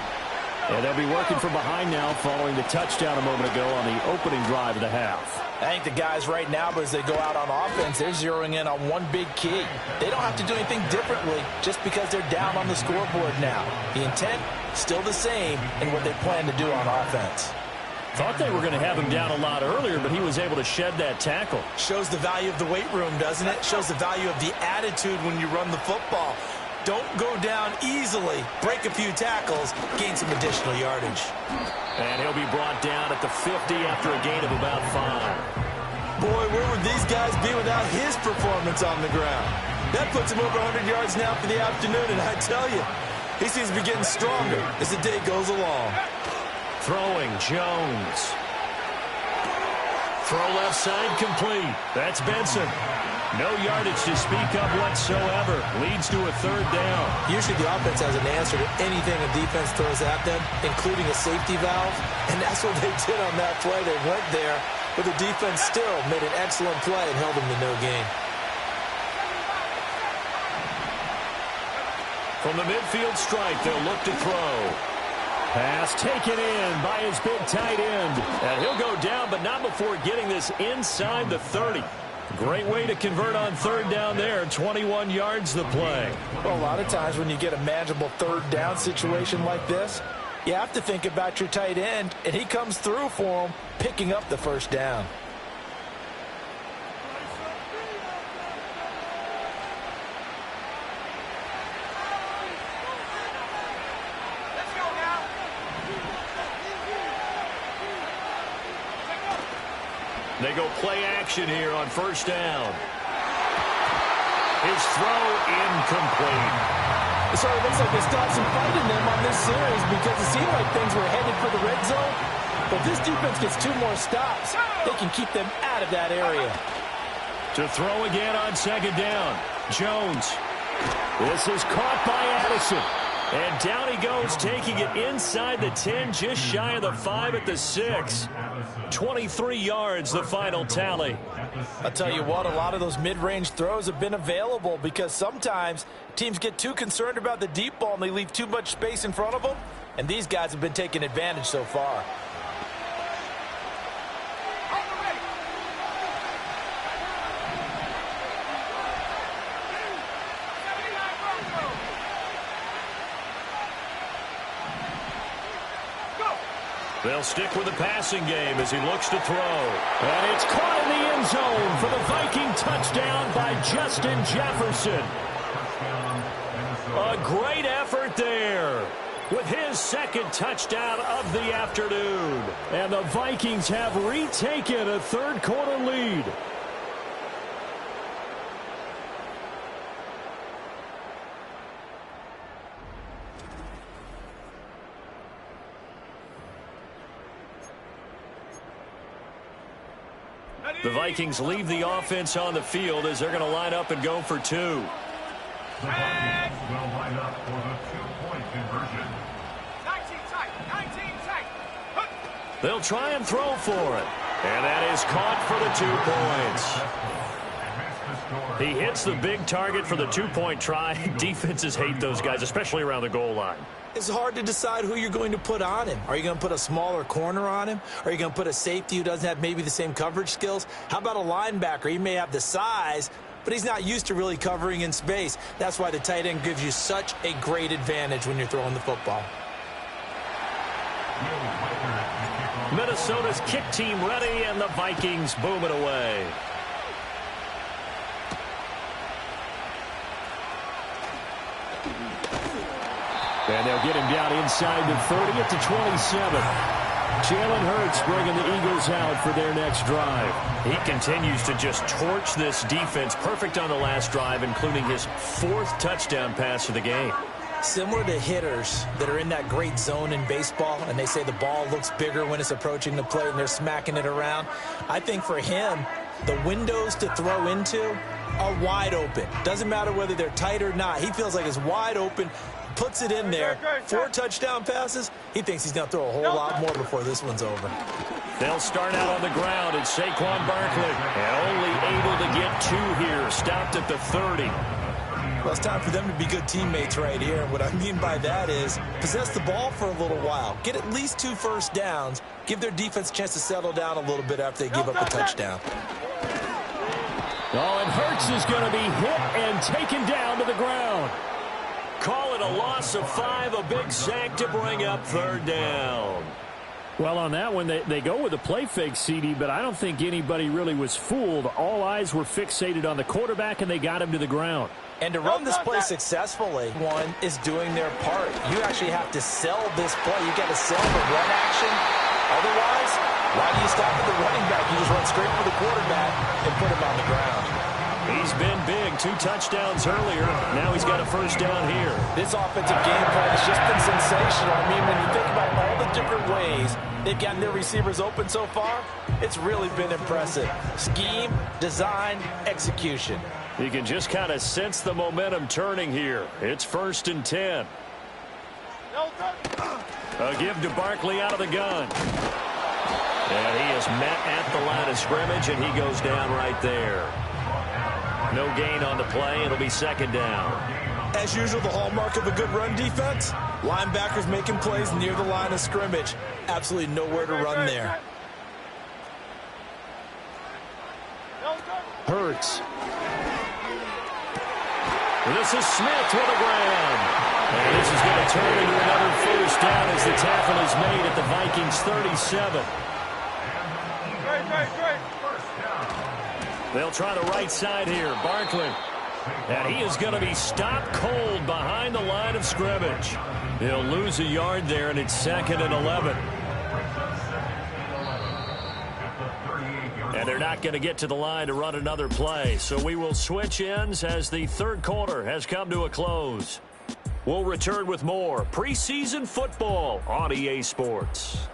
And they'll be working from behind now following the touchdown a moment ago on the opening drive of the half. I think the guys right now, but as they go out on offense, they're zeroing in on one big key. They don't have to do anything differently just because they're down on the scoreboard now. The intent, still the same in what they plan to do on offense. Thought they were going to have him down a lot earlier, but he was able to shed that tackle. Shows the value of the weight room, doesn't it? Shows the value of the attitude when you run the football. Don't go down easily. Break a few tackles. Gain some additional yardage. And he'll be brought down at the 50 after a gain of about 5. Boy, where would these guys be without his performance on the ground? That puts him over 100 yards now for the afternoon, and I tell you, he seems to be getting stronger as the day goes along. Throwing, Jones. Throw left side complete. That's Benson. No yardage to speak of whatsoever. Leads to a 3rd down. Usually the offense has an answer to anything a defense throws at them, including a safety valve. And that's what they did on that play. They went there, but the defense still made an excellent play and held them to no gain. From the midfield stripe, they'll look to throw. Pass taken in by his big tight end. And he'll go down, but not before getting this inside the 30. Great way to convert on 3rd down there. 21 yards the play. Well, a lot of times when you get a manageable 3rd down situation like this, you have to think about your tight end, and he comes through for him, picking up the 1st down. They go play action here on 1st down. His throw incomplete. So it looks like they stopped some fight in them on this series because it seemed like things were headed for the red zone. But if this defense gets 2 more stops, they can keep them out of that area. To throw again on second down. Jones. This is caught by Addison. And down he goes, taking it inside the 10, just shy of the 5 at the 6. 23 yards, the final tally. I'll tell you what, a lot of those mid-range throws have been available because sometimes teams get too concerned about the deep ball and they leave too much space in front of them. And these guys have been taking advantage so far. They'll stick with the passing game as he looks to throw. And it's caught in the end zone for the Viking touchdown by Justin Jefferson. A great effort there with his second touchdown of the afternoon. And the Vikings have retaken a third-quarter lead. The Vikings leave the offense on the field as they're going to line up and go for 2. The Vikings will line up for the two-point conversion. 19 tight. They'll try and throw for it. And that is caught for the 2 points. He hits the big target for the 2-point try. Defenses hate those guys, especially around the goal line. It's hard to decide who you're going to put on him. Are you going to put a smaller corner on him? Are you going to put a safety who doesn't have maybe the same coverage skills? How about a linebacker? He may have the size, but he's not used to really covering in space. That's why the tight end gives you such a great advantage when you're throwing the football. Minnesota's kick team ready, and the Vikings boom it away. And they'll get him down inside the 30 at the 27. Jalen Hurts bringing the Eagles out for their next drive. He continues to just torch this defense. Perfect on the last drive, including his 4th touchdown pass of the game. Similar to hitters that are in that great zone in baseball, and they say the ball looks bigger when it's approaching the plate and they're smacking it around. I think for him, the windows to throw into are wide open. Doesn't matter whether they're tight or not. He feels like it's wide open. Puts it in there. 4 touchdown passes. He thinks he's going to throw a whole lot more before this one's over. They'll start out on the ground. It's Saquon Barkley. And only able to get 2 here. Stopped at the 30. Well, it's time for them to be good teammates right here. And what I mean by that is possess the ball for a little while. Get at least 2 first downs. Give their defense a chance to settle down a little bit after they give up a touchdown. Oh, and Hurts is going to be hit and taken down to the ground. Call it a loss of 5, a big sack to bring up 3rd down. Well, on that one, they go with a play fake, CD, but I don't think anybody really was fooled. All eyes were fixated on the quarterback, and they got him to the ground. And to run this play successfully, one is doing their part. You actually have to sell this play. You got to sell the run action. Otherwise, why do you stop at the running back? You just run straight for the quarterback and put him on the ground. He's been big. 2 touchdowns earlier. Now he's got a first down here. This offensive game plan has just been sensational. I mean, when you think about all the different ways they've gotten their receivers open so far, it's really been impressive. Scheme, design, execution. You can just kind of sense the momentum turning here. It's 1st and 10. A give to Barkley out of the gun. And he is met at the line of scrimmage, and he goes down right there. No gain on the play. It'll be 2nd down. As usual, the hallmark of a good run defense, linebackers making plays near the line of scrimmage. Absolutely nowhere to run there. Hurts. This is Smith with a grab. And this is going to turn into another first down as the tackle is made at the Vikings 37. They'll try the right side here. Barkley. And he is going to be stopped cold behind the line of scrimmage. He'll lose a yard there, and it's 2nd and 11. And they're not going to get to the line to run another play. So we will switch ends as the 3rd quarter has come to a close. We'll return with more preseason football on EA Sports.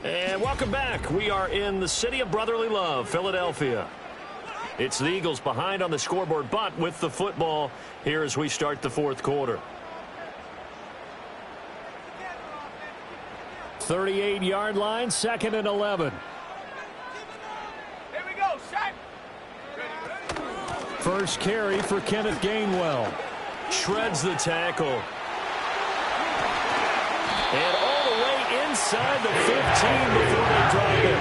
And welcome back. We are in the city of brotherly love, Philadelphia. It's the Eagles behind on the scoreboard, but with the football here as we start the fourth quarter. 38-yard line, 2nd and 11. Here we go, Shaq. First carry for Kenneth Gainwell. Shreds the tackle. And all the way inside the 15 before they drop it.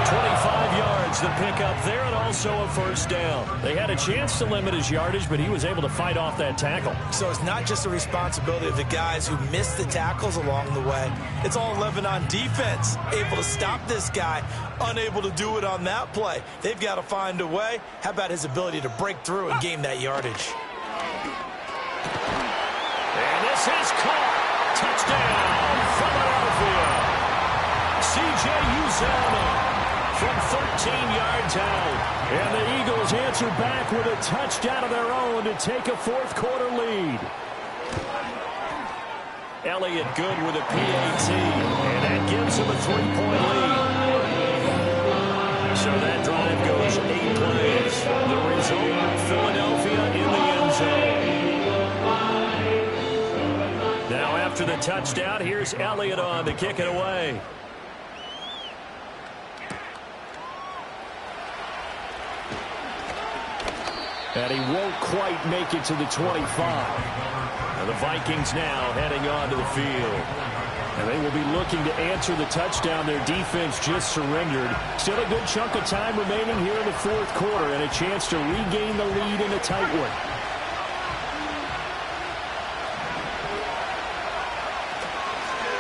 25 yards, the pickup there, and also a first down. They had a chance to limit his yardage, but he was able to fight off that tackle. So it's not just the responsibility of the guys who missed the tackles along the way. It's all 11 on defense. Able to stop this guy, unable to do it on that play. They've got to find a way. How about his ability to break through and gain that yardage? And this is caught. Touchdown, Philadelphia. C.J. Uzomah from 13 yards out. And the Eagles answer back with a touchdown of their own to take a fourth quarter lead. Elliott good with a PAT, and that gives him a 3-point lead. So that drive goes 8 plays. The result, Philadelphia in the end zone. Now after the touchdown, here's Elliott on to kick it away. And he won't quite make it to the 25. And the Vikings now heading onto the field. And they will be looking to answer the touchdown. Their defense just surrendered. Still a good chunk of time remaining here in the fourth quarter and a chance to regain the lead in a tight one.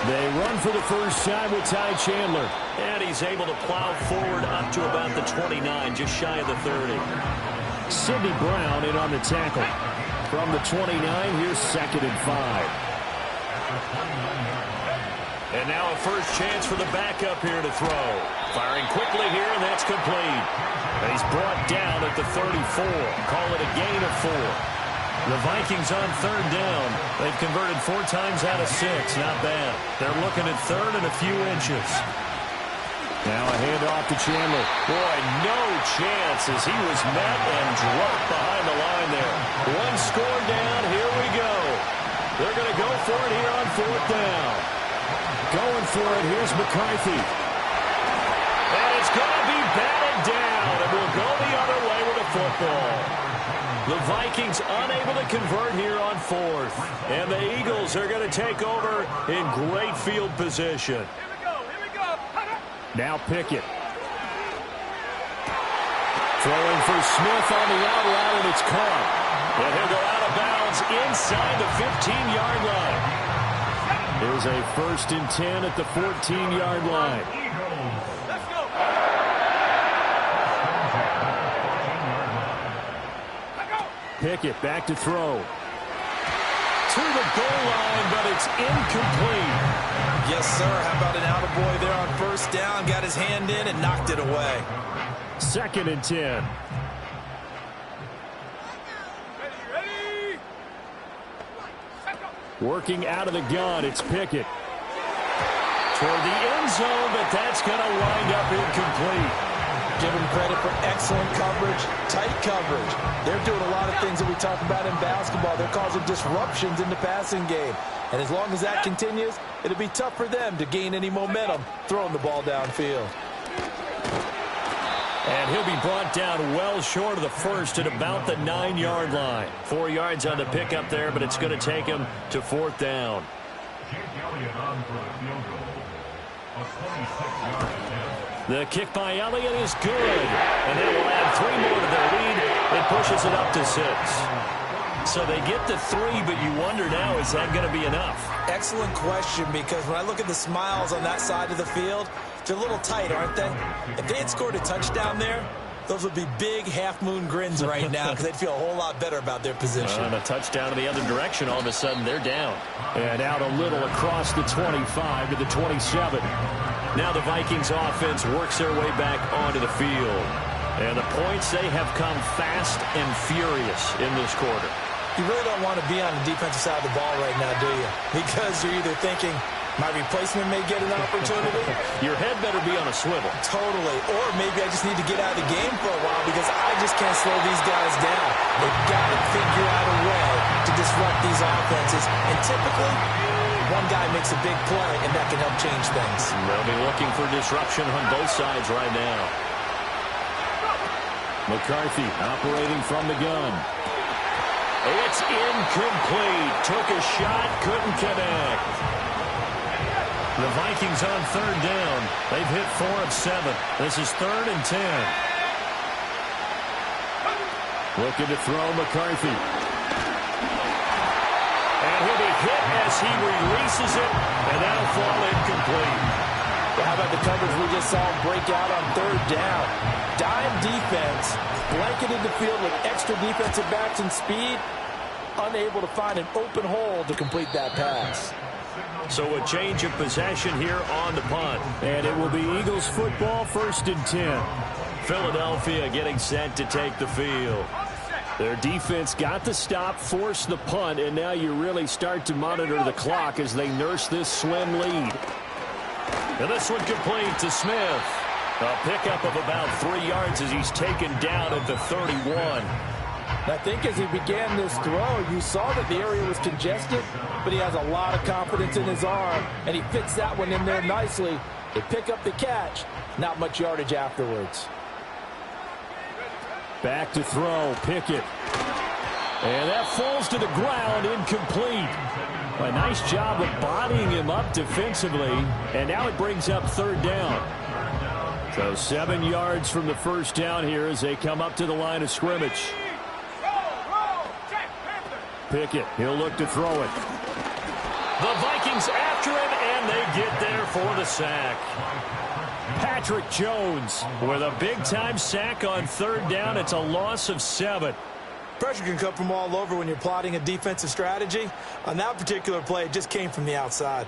They run for the first time with Ty Chandler. And he's able to plow forward up to about the 29, just shy of the 30. Sidney Brown in on the tackle. From the 29, here's 2nd and 5. And now a first chance for the backup here to throw. Firing quickly here, and that's complete. And he's brought down at the 34. Call it a gain of 4. The Vikings on third down. They've converted 4 times out of 6. Not bad. They're looking at third and a few inches. Now a handoff to Chandler. Boy, no chance as he was met and dropped behind the line there. One score down. Here we go. They're going to go for it here on fourth down. Going for it. Here's McCarthy. And it's going to be batted down. And we'll go the other way with a football. The Vikings unable to convert here on fourth. And the Eagles are going to take over in great field position. Here we go. Now Pickett. Throwing for Smith on the out route, and it's caught. And he'll go out of bounds inside the 15-yard line. Here's a 1st and 10 at the 14-yard line. Let's go. Pickett back to throw. To the goal line, but it's incomplete. Yes, sir. How about an attaboy there on first down? Got his hand in and knocked it away. 2nd and 10. Ready. Working out of the gun, it's Pickett. Toward the end zone, but that's going to wind up incomplete. Give him credit for excellent coverage, tight coverage. They're doing a lot of things that we talk about in basketball. They're causing disruptions in the passing game. And as long as that continues, it'll be tough for them to gain any momentum throwing the ball downfield. And he'll be brought down well short of the first at about the 9-yard line. 4 yards on the pickup there, but it's going to take him to fourth down. The kick by Elliott is good. And that will add 3 more to their lead. It pushes it up to 6. So they get the 3, but you wonder now, is that going to be enough? Excellent question, because when I look at the smiles on that side of the field, they're a little tight, aren't they? If they had scored a touchdown there, those would be big half-moon grins right now because they'd feel a whole lot better about their position. And a touchdown in the other direction, all of a sudden they're down. And out a little across the 25 to the 27. Now the Vikings offense works their way back onto the field. And the points, they have come fast and furious in this quarter. You really don't want to be on the defensive side of the ball right now, do you? Because you're either thinking, My replacement may get an opportunity. Your head better be on a swivel. Totally. Or maybe I just need to get out of the game for a while because I just can't slow these guys down. They've got to figure out a way to disrupt these offenses. And typically, one guy makes a big play, and that can help change things. They'll be looking for disruption on both sides right now. McCarthy operating from the gun. It's incomplete. Took a shot, couldn't connect. The Vikings on third down. They've hit 4 of 7. This is 3rd and 10. Looking to throw McCarthy. And he'll be hit as he releases it, and that'll fall incomplete. How about the coverage we just saw break out on third down? Dime defense, blanketed the field with extra defensive backs and speed, unable to find an open hole to complete that pass. So a change of possession here on the punt. And it will be Eagles football, 1st and 10. Philadelphia getting set to take the field. Their defense got the stop, forced the punt, and now you really start to monitor the clock as they nurse this slim lead. And this one complete to Smith. A pickup of about 3 yards as he's taken down at the 31. I think as he began this throw, you saw that the area was congested, but he has a lot of confidence in his arm, and he fits that one in there nicely. They pick up the catch, not much yardage afterwards. Back to throw, Pickett. And that falls to the ground, incomplete. A nice job of bodying him up defensively, and now it brings up 3rd down. So 7 yards from the first down here as they come up to the line of scrimmage. Pickett, he'll look to throw it. The Vikings after him, and they get there for the sack. Patrick Jones with a big-time sack on 3rd down. It's a loss of 7. Pressure can come from all over when you're plotting a defensive strategy. On that particular play, it just came from the outside.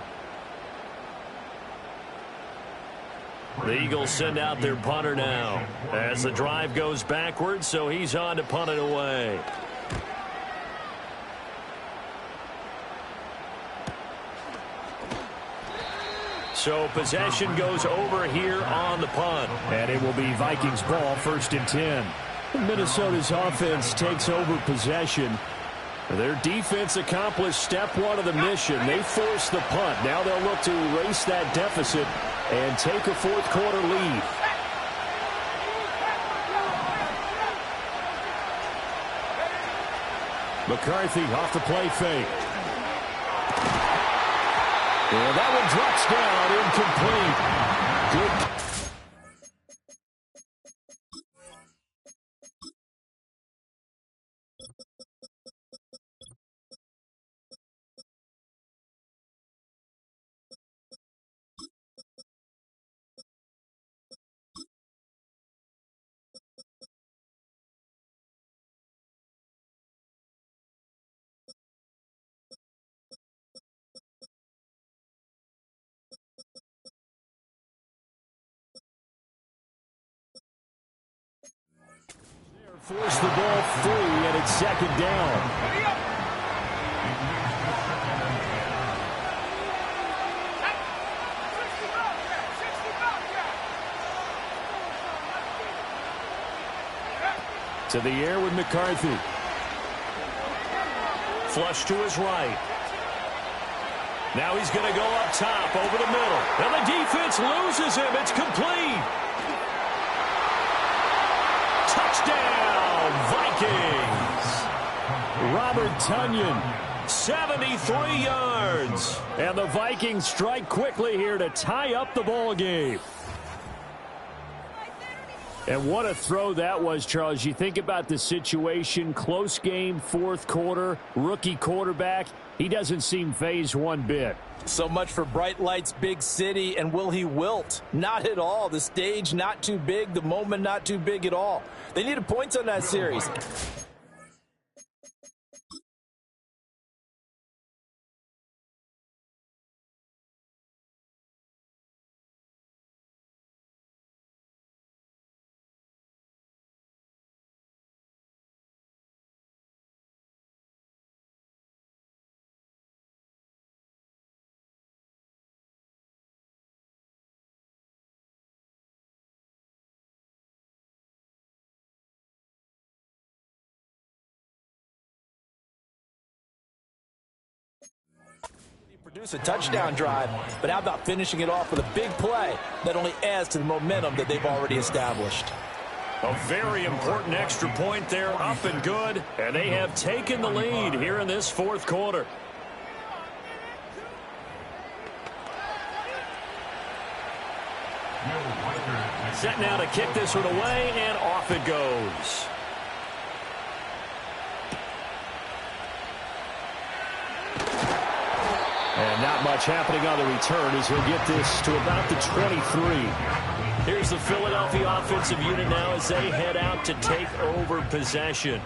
The Eagles send out their punter now as the drive goes backwards, so he's on to punt it away. So possession goes over here on the punt. And it will be Vikings ball, 1st and 10. Minnesota's offense takes over possession. Their defense accomplished step 1 of the mission. They forced the punt. Now they'll look to erase that deficit and take a 4th quarter lead. McCarthy off the play fake. And that one drops down, incomplete. Good. Force the ball free, and it's 2nd down. To the air with McCarthy. Flush to his right. Now he's going to go up top over the middle. And the defense loses him. It's complete. Touchdown, Vikings. Robert Tonyan, 73 yards. And the Vikings strike quickly here to tie up the ball game. And what a throw that was, Charles. You think about the situation, close game, 4th quarter, rookie quarterback. He doesn't seem fazed one bit. So much for bright lights, big city, and will he wilt? Not at all. The stage not too big, the moment not too big at all. They needed points on that series. Produce a touchdown drive, but how about finishing it off with a big play that only adds to the momentum that they've already established? A very important extra point there, up and good, and they have taken the lead here in this fourth quarter. Set now to kick this one away, and off it goes. And not much happening on the return as he'll get this to about the 23. Here's the Philadelphia offensive unit now as they head out to take over possession.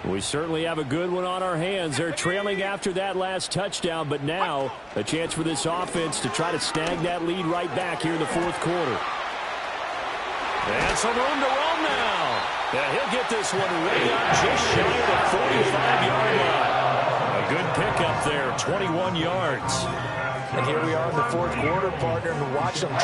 We certainly have a good one on our hands. They're trailing after that last touchdown, but now a chance for this offense to try to snag that lead right back here in the fourth quarter. And some room to run now. Yeah, he'll get this one way up just shy of the 45-yard line. A good pickup there, 21 yards. And here we are in the fourth quarter, partner, and watch them